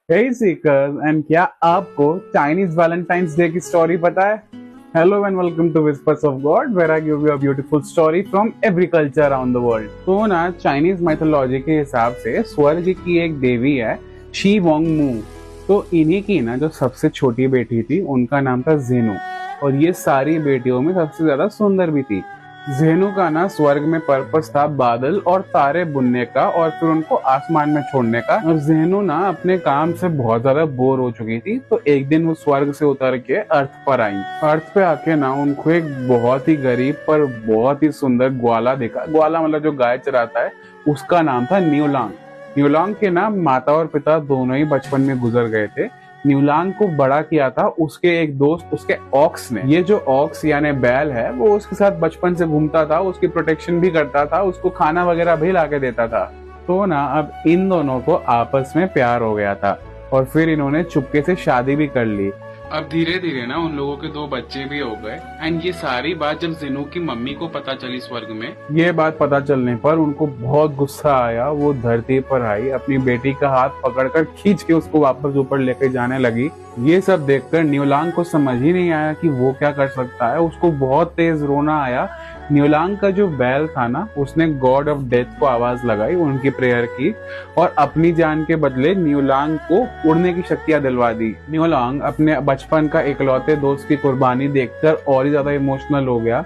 Hey seekers, and क्या आपको Chinese Valentine's Day की स्टोरी पता है? Hello and welcome to Whispers of God where I give you a beautiful story from every culture around the world. तो ना Chinese mythology के हिसाब से स्वर्ग की एक देवी है शी वोंग मू। तो इन्हीं की ना जो सबसे छोटी बेटी थी उनका नाम था जेनू, और ये सारी बेटियों में सबसे ज्यादा सुंदर भी थी। जेनू का ना स्वर्ग में पर्पस था बादल और तारे बुनने का और फिर उनको आसमान में छोड़ने का। और जेनू ना अपने काम से बहुत ज्यादा बोर हो चुकी थी, तो एक दिन वो स्वर्ग से उतर के अर्थ पर आई। अर्थ पे आके ना उनको एक बहुत ही गरीब पर बहुत ही सुंदर ग्वाला दिखा। ग्वाला मतलब जो गाय चराता है, उसका नाम था न्यूलांग। न्यूलांग के ना माता और पिता दोनों ही बचपन में गुजर गए थे। न्यूलांग को बड़ा किया था उसके एक दोस्त, उसके ऑक्स ने। ये जो ऑक्स यानी बैल है, वो उसके साथ बचपन से घूमता था, उसकी प्रोटेक्शन भी करता था, उसको खाना वगैरह भी लाके देता था। तो ना अब इन दोनों को आपस में प्यार हो गया था और फिर इन्होंने चुपके से शादी भी कर ली। अब धीरे धीरे ना उन लोगों के दो बच्चे भी हो गए। एंड ये सारी बात जब जिनू की मम्मी को पता चली स्वर्ग में, ये बात पता चलने पर उनको बहुत गुस्सा आया। वो धरती पर आई, अपनी बेटी का हाथ पकड़कर खींच के उसको वापस ऊपर लेके जाने लगी। ये सब देखकर न्यूलांग को समझ ही नहीं आया कि वो क्या कर सकता है। उसको बहुत तेज रोना आया। न्यूलांग का जो बैल था ना, उसने गॉड ऑफ डेथ को आवाज लगाई, उनकी प्रेयर की, और अपनी जान के बदले न्यूलांग को उड़ने की शक्तियां दिलवा दी। न्यूलांग अपने बचपन का इकलौते दोस्त की कुर्बानी देखकर और ही ज्यादा इमोशनल हो गया,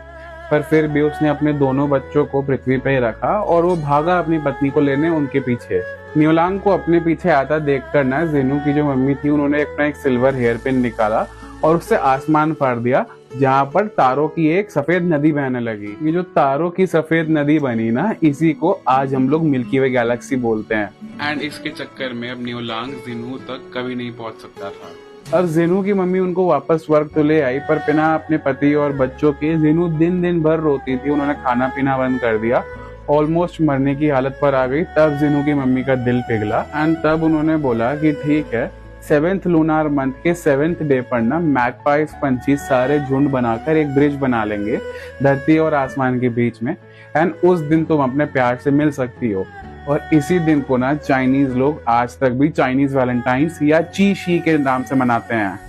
पर फिर भी उसने अपने दोनों बच्चों को पृथ्वी पे ही रखा और वो भागा अपनी पत्नी को लेने उनके पीछे। न्यूलांग को अपने पीछे आता देखकर ना जेनू की जो मम्मी थी, उन्होंने अपना एक सिल्वर हेयर पिन निकाला और उससे आसमान फाड़ दिया, जहाँ पर तारों की एक सफेद नदी बहने लगी। ये जो तारों की सफेद नदी बनी ना, इसी को आज हम लोग मिल्की वे गैलेक्सी बोलते हैं। एंड इसके चक्कर में अब न्यूलांग जेनू तक कभी नहीं पहुंच सकता था। अब जेनू की मम्मी उनको वापस स्वर्ग तो ले आई, पर बिना अपने पति और बच्चों के जेनू दिन दिन भर रोती थी। उन्होंने खाना पीना बंद कर दिया, ऑलमोस्ट मरने की हालत पर आ गई। तब जेनू की मम्मी का दिल पिघला एंड तब उन्होंने बोला कि ठीक है, 7th लूनार मंथ के 7th डे पर ना मैगपाइज पंछी सारे झुंड बनाकर एक ब्रिज बना लेंगे धरती और आसमान के बीच में। एंड उस दिन तुम अपने प्यार से मिल सकती हो। और इसी दिन को ना चाइनीज लोग आज तक भी चाइनीज वैलेंटाइंस या ची शी के नाम से मनाते हैं।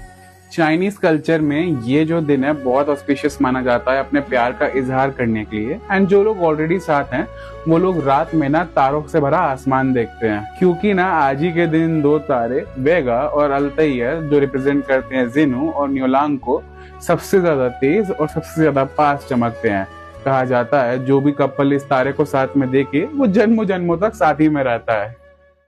चाइनीज कल्चर में ये जो दिन है बहुत ऑस्पिशियस माना जाता है अपने प्यार का इजहार करने के लिए। एंड जो लोग ऑलरेडी साथ हैं, वो लोग रात में ना तारों से भरा आसमान देखते हैं, क्योंकि ना आज ही के दिन दो तारे वेगा और अल्ताइर, जो रिप्रेजेंट करते हैं जेनू और न्यूलांग को, सबसे ज्यादा तेज और सबसे ज्यादा पास चमकते हैं। कहा जाता है जो भी कपल इस तारे को साथ में देखे वो जन्मों जन्मों तक साथ ही में रहता है।